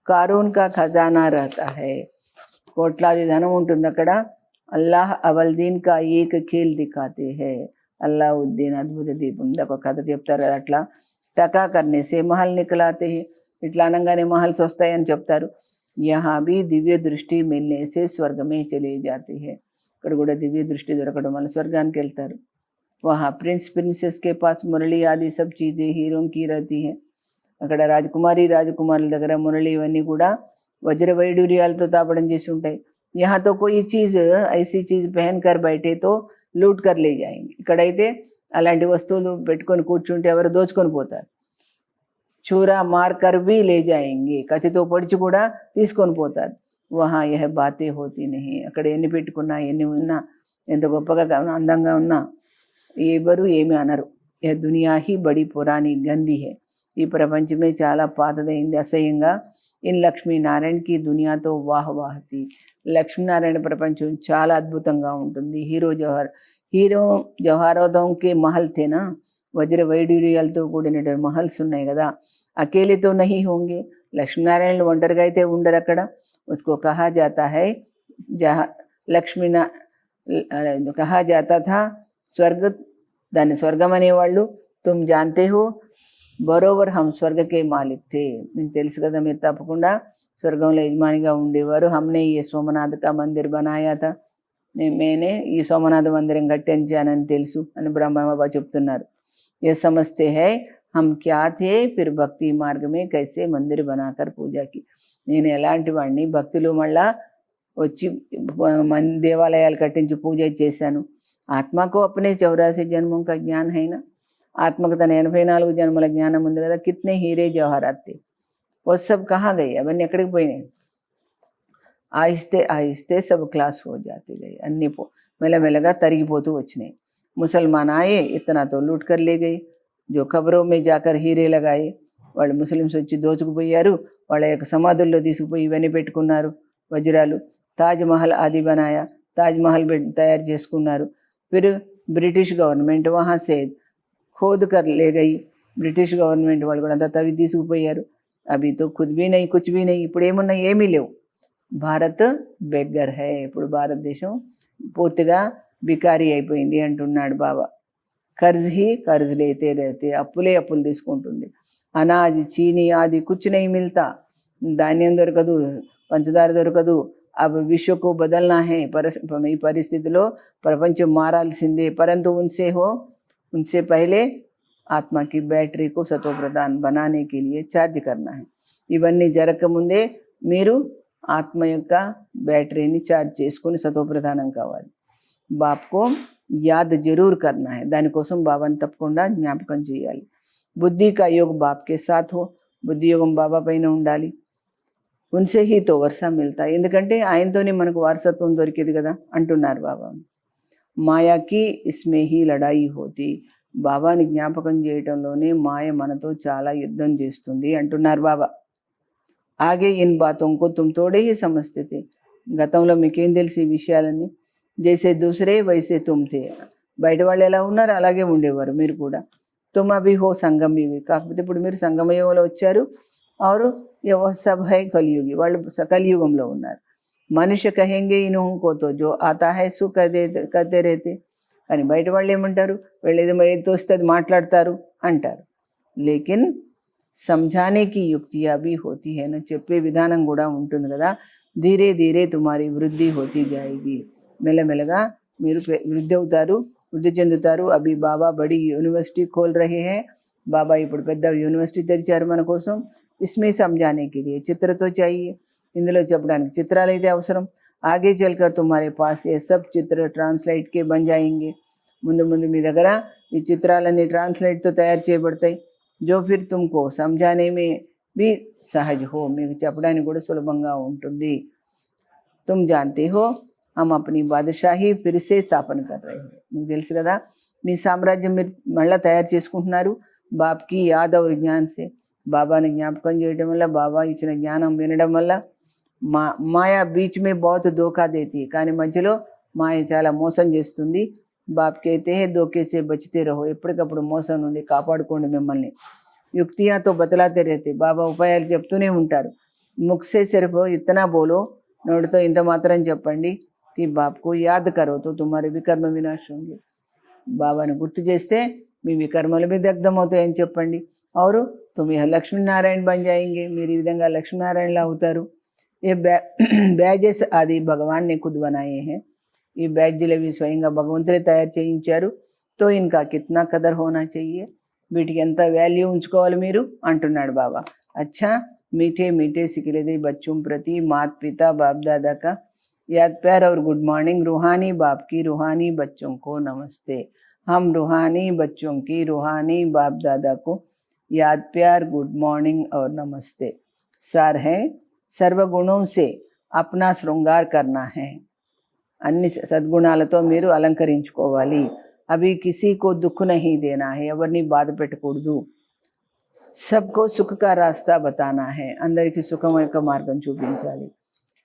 కారూన్ కా ఖజానా రహతా హై కోట్లాది ధనం ఉంటుంది అక్కడ అల్లాహ్ అవల్దీన్ కా ఏక్ ఖేల్ దిఖాతే హై అల్లావుద్దీన్ అద్భుత దీపం ఒక కథ చెప్తారు కదా అట్లా టకా కర్నేసే మహల్ నికలాతే ఇట్లా అనగానే మహల్స్ వస్తాయని చెప్తారు యహా భీ దివ్య దృష్టి మిల్నేసే స్వర్గమే చలే జాతే హై ఇక్కడ కూడా దివ్య దృష్టి దొరకడం వల్ల స్వర్గానికి వెళ్తారు వహా ప్రిన్స్ ప్రిన్సెస్ కే పాస్ మురళి ఆది సబ్ చీజే హీరోం కీ రహతీ హై అక్కడ రాజకుమారుల దగ్గర మురళి ఇవన్నీ కూడా వజ్ర వైడూర్యాలతో తాపడం చేసి ఉంటాయి యహా తో కోయి చీజ్ ఐసీ చీజ్ పహన్ కర్ బైఠే తో లూట్ కర్ లే జాయేంగే ఇక్కడైతే అలాంటి వస్తువులు పెట్టుకొని కూర్చుంటే ఎవరు దోచుకొని పోతారు చూరా మార్కర్ भी ले जाएंगे కత్తితో పొడిచి కూడా తీసుకొని పోతారు వహా యహ బాతే హోతీ నహీ అక్కడ ఎన్ని పెట్టుకున్నా ఎన్ని ఉన్నా ఎంత గొప్పగా అందంగా ఉన్నా ఎవరు ఏమి అనరు యహ దునియా హీ బడి పురాణి గంది హై ఈ ప్రపంచమే చాలా పాతదైంది అసహ్యంగా ఇన్ లక్ష్మీనారాయణకి దునియాతో వాహవాహతి లక్ష్మీనారాయణ ప్రపంచం చాలా అద్భుతంగా ఉంటుంది హీరో జవహరాతోంకే మహల్ థేనా వజ్ర వైడూర్యాలతో కూడిన మహల్స్ ఉన్నాయి కదా అకేలేతో నహీ హోంగే లక్ష్మీనారాయణలు ఒంటరిగా అయితే ఉండరు అక్కడ उसको कहा जाता है जहाँ లక్ష్మీనా కహా జాతా థా స్వర్గ దాన్ని స్వర్గం అనేవాళ్ళు తుమ్ జాంతే హో బరోబర్ హమ్ స్వర్గ కే మాలిక్ थे మీకు తెలుసు కదా, మీరు తప్పకుండా స్వర్గంలో యజమానిగా ఉండేవారు. హమ్నే ఈ సోమనాథ్ కా మందిర్ బనాయా థా, నేనే ఈ సోమనాథ మందిరం కట్టించానని తెలుసు అని బ్రహ్మబాబా చెప్తున్నారు. ये समझते हैं हम क्या थे, फिर भक्ति मार्ग में कैसे मंदिर बनाकर पूजा की. నేను ఎలాంటి వాడిని, భక్తులు మళ్ళా వచ్చి దేవాలయాలు కట్టించి పూజ చేశాను. ఆత్మకు అప్నే 84 జన్మం కా జ్ఞాన్ హైనా, ఆత్మకు తన 84 జన్మల జ్ఞానం ఉంది కదా. కిత్నే హీరే జవహరాత్ थे, वो सब कहाँ गए, అవన్నీ ఎక్కడికి పోయినాయి. ఆహిస్తే ఆహిస్తే సబ్ క్లాస్ హో జాతే గए, అన్నీ మెల్లమెల్లగా తరిగిపోతూ వచ్చినాయి. ముసల్మాన్ ఆయే ఇతనా తో లూట్ కర్ లే గए, जो खबरों में जाकर हीरे लगाए, వాళ్ళు ముస్లిమ్స్ వచ్చి దోచుకుపోయారు. వాళ్ళ యొక్క సమాధుల్లో తీసుకుపోయి ఇవన్నీ పెట్టుకున్నారు వజ్రాలు. తాజ్ మహల్ ఆది బనాయా, తాజ్ మహల్ తయారు చేసుకున్నారు. फिर బ్రిటిష్ గవర్నమెంట్ వహా సే ఖోద్ కర్ లే గई, బ్రిటిష్ గవర్నమెంట్ వాళ్ళు కూడా అంతా తవ్వి తీసుకుపోయారు. అవి తో ఖుద్ భీ నహీ కుచ్ భీ నహీ, ఇప్పుడు ఏమున్నాయి, ఏమీ లేవు. భారత్ బెగ్గర్ హై, ఇప్పుడు భారతదేశం పూర్తిగా బికారీ అయిపోయింది అంటున్నాడు బాబా. కర్జ్ హీ కర్జ్ లేతే రేతే, అప్పులే అప్పులు తీసుకుంటుంది. అనాజ్ చీనీ ఆది కుచ్ నహీ మిల్తా, ధాన్యం దొరకదు, పంచదార దొరకదు. అబ్ విశ్వకు బదల్నా హే, ఈ పరిస్థితిలో ప్రపంచం మారాల్సిందే. పరంతు उनसे पहले ఆత్మ की बैटरी को सतो प्रधान बनाने के लिए चार्ज करना है. ఇవన్నీ జరగకముందే మీరు ఆత్మ యొక్క బ్యాటరీని ఛార్జ్ చేసుకొని సతోప్రధానం కావాలి. బాప్కో యాద్ జరూర్ కర్నా హై, దానికోసం బాబాని తప్పకుండా జ్ఞాపకం చేయాలి. బుద్ధి కా యోగ్ బాప్కే సాథ్ హో, బుద్ధి యోగం బాబా పైన ఉండాలి. ఉన్సే హీ తో వర్షా మిల్తా, ఎందుకంటే ఆయనతోనే మనకు వారసత్వం దొరికేది కదా అంటున్నారు బాబా. మాయాకి ఇస్మే హీ లడాయి హోతి, బాబాని జ్ఞాపకం చేయటంలోనే మాయ మనతో చాలా యుద్ధం చేస్తుంది అంటున్నారు బాబా. ఆగే ఇన్ బాతోంకో తుమ్ తోడే హీ సమజ్తే थे, గతంలో మీకేం తెలిసి ఈ విషయాలన్నీ. జైసే దూసరే వైసే తుమ్ थे, బయట వాళ్ళు ఎలా ఉన్నారు అలాగే ఉండేవారు మీరు కూడా. తుమ్ అభి హో సంగమ యుగి, కాకపోతే ఇప్పుడు మీరు సంగమ యుగంలో వచ్చారు. ఆరు సబ్ హై కలియుగి, వాళ్ళు కలియుగంలో ఉన్నారు. మనుష్య కహెంగే ఇన్హోంకోతో జో ఆతా హై సు కదే రేతే, కానీ బయట వాళ్ళు ఏమంటారు, వీళ్ళు ఏది తోస్తే అది మాట్లాడతారు అంటారు. లేకిన్ సంజానేకి యుక్తియా భీ హోతీ హై, అని చెప్పే విధానం కూడా ఉంటుంది కదా. ధీరే ధీరే తుమారి వృద్ధి హోతీ జాయిగి, మెల్లమెల్లగా మీరు వృద్ధి అవుతారు, వృద్ధి చెందుతారు. అభి బాబా బడి యూనివర్సిటీ ఖోల్ రహే హై, బాబా ఇప్పుడు పెద్ద యూనివర్సిటీ తెరిచారు మన కోసం. ఇస్మే సంజానేకి లియే చిత్రతో చాయియే, ఇందులో చెప్పడానికి చిత్రాలు అయితే అవసరం. ఆగే చల్కర్ తుమారే పాస్ ఏ సబ్ చిత్ర ట్రాన్స్లేట్ కే బన్ జాయింగే, ముందు ముందు మీ దగ్గర ఈ చిత్రాలన్నీ ట్రాన్స్లేట్తో తయారు చేయబడతాయి. జో ఫిర్ తుమ్కో సంజానే మే భీ సహజ్ హో, మీకు చెప్పడానికి కూడా సులభంగా ఉంటుంది. తుమ్ జాన్తే హో హమ్ అప్నీ బాదషాహీ ఫిర్ సే స్థాపన కర్ రహే హై, మీకు తెలుసు కదా మీ సామ్రాజ్యం మీరు మళ్ళీ తయారు చేసుకుంటున్నారు. బాప్కి యాద్ ఔర్ జ్ఞాన్ సే, బాబాని జ్ఞాపకం చేయడం వల్ల, బాబా ఇచ్చిన జ్ఞానం వినడం వల్ల. మాయా బీచ్ మే బహుత్ ధోకా దేతి, కానీ మధ్యలో మాయ చాలా మోసం చేస్తుంది. బాప్కి అయితే ధోకేసే బచితే రహో, ఎప్పటికప్పుడు మోసం నుండి కాపాడుకోండి మిమ్మల్ని. యుక్తియాతో బతలాతే రేతే, బాబా ఉపాయాలు చెప్తూనే ఉంటారు. ముఖ్సే సిర్ఫ్ ఇత్తనా బోలో, నోటితో ఇంత మాత్రం చెప్పండి. కి బాప్కు యాద్ కరో తో తుమారి వికర్మ వినాశ హోంగే, బాబాను గుర్తు చేస్తే మీ వికర్మలు మీ దగ్ధమవుతాయని చెప్పండి. और तुम यह लक्ष्मीनारायण बन जाएंगे, మీరు ఈ విధంగా లక్ష్మీనారాయణలా అవుతారు. ये बैजेस आदि भगवान ने खुद बनाए हैं, ఈ బ్యాడ్జీలు అవి స్వయంగా భగవంతుడే తయారు చేయించారు. తో ఇన్కా కిత్నా కదర్ హోనా చెయ్యే, వీటికి ఎంత వాల్యూ ఉంచుకోవాలి మీరు అంటున్నాడు బాబా. అచ్చా मीठे मीठे सिखिले बच्चों प्रति मात पिता बाप दादा का याद प्यार और गुड मॉर्निंग. रूहानी बाप की रूहानी बच्चों को नमस्ते. हम रूहानी बच्चों की रूहानी बाप दादा को याद प्यार गुड मॉर्निंग और नमस्ते. सार है सर्वगुणों से अपना श्रृंगार करना है, అన్ని సద్గుణాలతో మీరు అలంకరించుకోవాలి. అవి కిసీకో దుఃఖ నహీ దేనా హై, ఎవరిని బాధ పెట్టకూడదు. సబ్కో సుఖ కా రాస్తా బతానా హై, అందరికీ సుఖం యొక్క మార్గం చూపించాలి.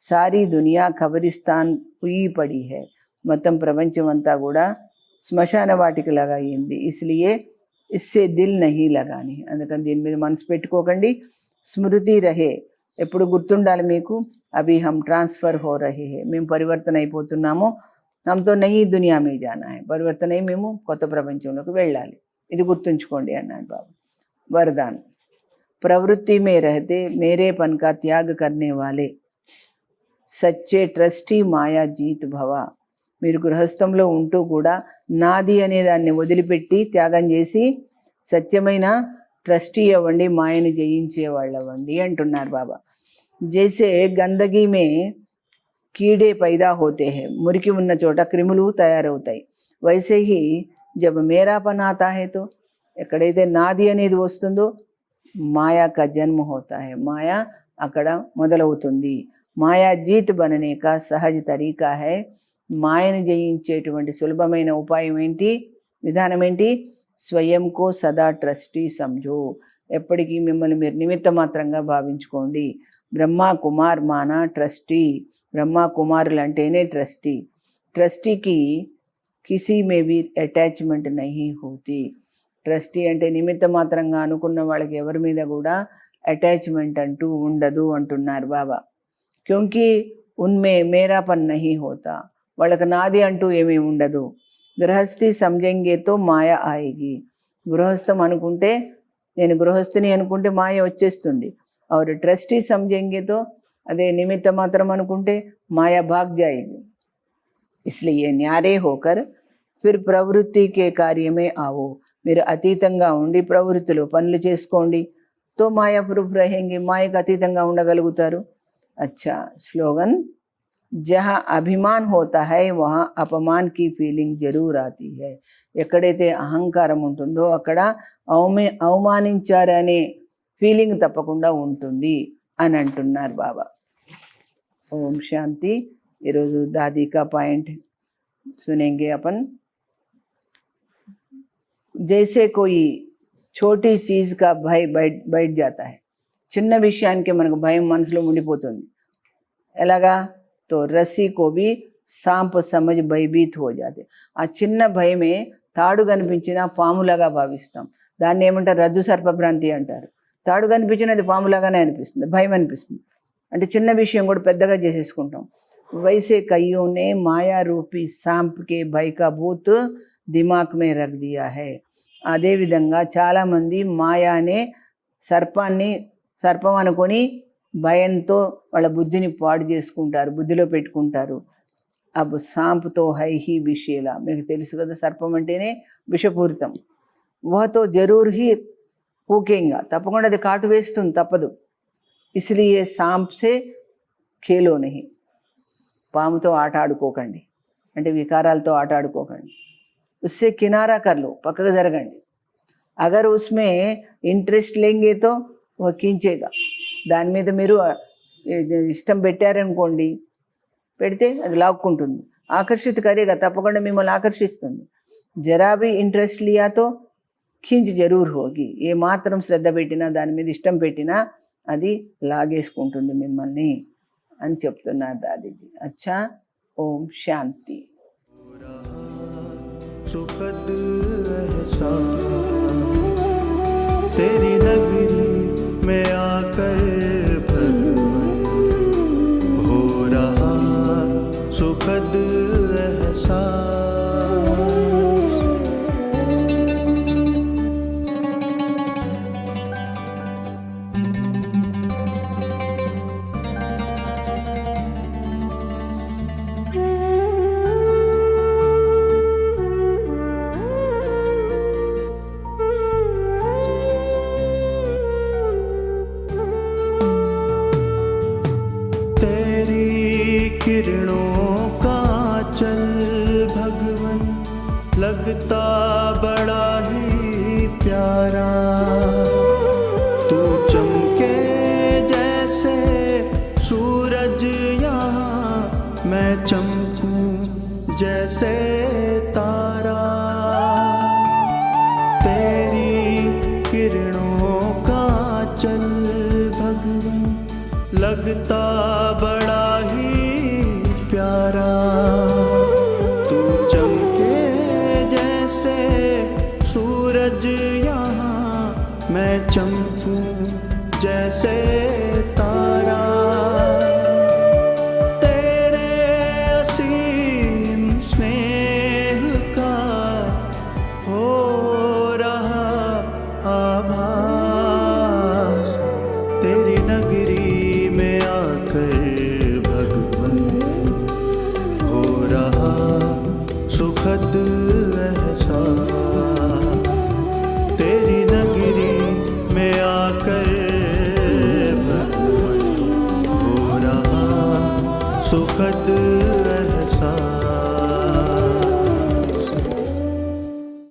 సారీ దునియా ఖబరిస్తాన్ హుయి పడి హై, మొత్తం ప్రపంచం అంతా కూడా శ్మశాన వాటికలాగా అయింది. ఇస్లియే ఇస్సే దిల్ నహీ లగాని, అందుకని దీని మీద మనసు పెట్టుకోకండి. స్మృతి రహే, ఎప్పుడు గుర్తుండాలి మీకు. అభి హమ్ ట్రాన్స్ఫర్ హో రహే హై, మేము పరివర్తన అయిపోతున్నాము. హమ్తో నయీ దునియా మే జానా హై, పరివర్తన అయి మేము కొత్త ప్రపంచంలోకి వెళ్ళాలి, ఇది గుర్తుంచుకోండి అన్నాడు బాబు. वरदान। प्रवृत्ति में रहते मेरेपन का त्याग करने वाले సచ్చే ట్రస్టీ మాయా జీత్ భవ. మీరు గృహస్థంలో ఉంటూ కూడా నాది అనే దాన్ని వదిలిపెట్టి త్యాగం చేసి సత్యమైన ట్రస్టీ అవ్వండి, మాయని జయించే వాళ్ళు అవ్వండి అంటున్నారు బాబా. జైసే గందగీ మే కీడే పైదా హోతే హై, మురికి ఉన్న చోట క్రిములు తయారవుతాయి. వైసే హీ జబ్ మేరాపన్ ఆతా హై తో, ఎక్కడైతే నాది అనేది వస్తుందో మాయా కా జన్మ హోతా హై, మాయా అక్కడ మొదలవుతుంది. మాయా జీత్ బననే కా సహజ తరీకా హై. మాయను జయించేటువంటి సులభమైన ఉపాయం ఏంటి, విధానం ఏంటి? స్వయంకో సదా ట్రస్టీ సంజో, ఎప్పటికీ మిమ్మల్ని మీరు నిమిత్త మాత్రంగా భావించుకోండి. బ్రహ్మా కుమార్ మానా ట్రస్టీ, బ్రహ్మా కుమారులు అంటేనే ట్రస్టీ. ట్రస్టీకి కిసీ మే బీ అటాచ్మెంట్ నహీ హోతీ. ట్రస్టీ అంటే నిమిత్త మాత్రంగా అనుకున్న వాళ్ళకి ఎవరి మీద కూడా అటాచ్మెంట్ అంటూ ఉండదు అంటున్నారు బాబా. క్యోంకి ఉన్మే మేరాపన్ నహీ హోతా, వాళ్ళకి నాది అంటూ ఏమీ ఉండదు. గృహస్థి సమజంగేతో మాయ ఆయేగి, గృహస్థం అనుకుంటే నేను గృహస్థిని అనుకుంటే మాయ వచ్చేస్తుంది. और ट्रस्टी समझेंगे అదే నిమిత్త మాత్రం అనుకుంటే మాయా భాగ్ జాయేगी. इसलिए न्यारे होकर फिर प्रवृत्ति के कार्य में आओ, మీరు అతీతంగా ఉండి ప్రవృత్తిలో పనులు చేసుకోండి. తో మాయా ప్రూఫ్ रहेंगे, మాయకు అతీతంగా ఉండగలుగుతారు. अच्छा स्लोगन, जहाँ अभिमान होता है वहाँ अपमान की फीलिंग जरूर आती है. ఎక్కడైతే అహంకారం ఉంటుందో అక్కడ అవమానించారనే ఫీలింగ్ తప్పకుండా ఉంటుంది అని అంటున్నారు బాబా. ఓం శాంతి. ఈరోజు దాదీ కా పాయింట్ सुनेंगे अपन. जैसे कोई छोटी चीज़ का भय बैठ जाता है, చిన్న విషయానికి మనకు భయం మనసులో ఉండిపోతుంది. ఎలాగా? తో రస్సీ కో భీ సాంప్ సమజ్ భయభీత్ హో జాతే. ఆ చిన్న భయమే తాడు కనిపించిన పాములాగా భావిస్తాం. దాన్ని ఏమంటారు? రజ్జు సర్పభ్రాంతి అంటారు. తాడు కనిపించినది పాములాగానే అనిపిస్తుంది, భయం అనిపిస్తుంది. అంటే చిన్న విషయం కూడా పెద్దగా చేసేసుకుంటాం. वैसे कईयों ने माया रूपी सांप के भय का भूत दिमाग में रख दिया है. అదేవిధంగా చాలామంది మాయానే సర్పం అనుకొని భయంతో వాళ్ళ బుద్ధిని పాడు చేసుకుంటారు, బుద్ధిలో పెట్టుకుంటారు. అబ్ సాంప్తో హై హీ విషేలా, మీకు తెలుసు కదా సర్పం అంటేనే విషపూరితం. వహతో జరూర్ హీ పూకేంగా, తప్పకుండా అది కాటు వేస్తుంది, తప్పదు. ఇస్లియే సాంప్సే ఖేలో నహీ, పాముతో ఆట ఆడుకోకండి, అంటే వికారాలతో ఆట ఆడుకోకండి. ఉస్సే కినారా కర్లో, పక్కకు జరగండి. అగర్ ఉస్మే ఇంట్రెస్ట్ లేంగే తో वो खींचेगा, దాని మీద మీరు ఇష్టం పెట్టారనుకోండి, పెడితే అది లాక్కుంటుంది. ఆకర్షిత కరేగా, తప్పకుండా మిమ్మల్ని ఆకర్షిస్తుంది. జరా భీ ఇంట్రెస్ట్ లియాతో ఖీంచ్ జరూర్ హోగి, ఏ మాత్రం శ్రద్ధ పెట్టినా దాని మీద ఇష్టం పెట్టినా అది లాగేసుకుంటుంది మిమ్మల్ని అని చెప్తున్నారు దాదీజీ. అచ్చా, ఓం శాంతి. सुखद एहसास तेरी नगरी में आकर भगवन, हो रहा सुखद एहसास. किरणों का चल भगवन लगता बड़ा ही प्यारा, तू चमके जैसे सूरज यहाँ, मैं चमकूं जैसे तारा. तेरी किरणों का चल भगवन लगता बड़ा ही प्यारा, तू चमके जैसे सूरज यहाँ, मैं चमकूं जैसे तारा. तेरे असीम स्नेह का हो रहा आभार. एहसास तेरी नगरी में आकर भगवन हो रहा सुखद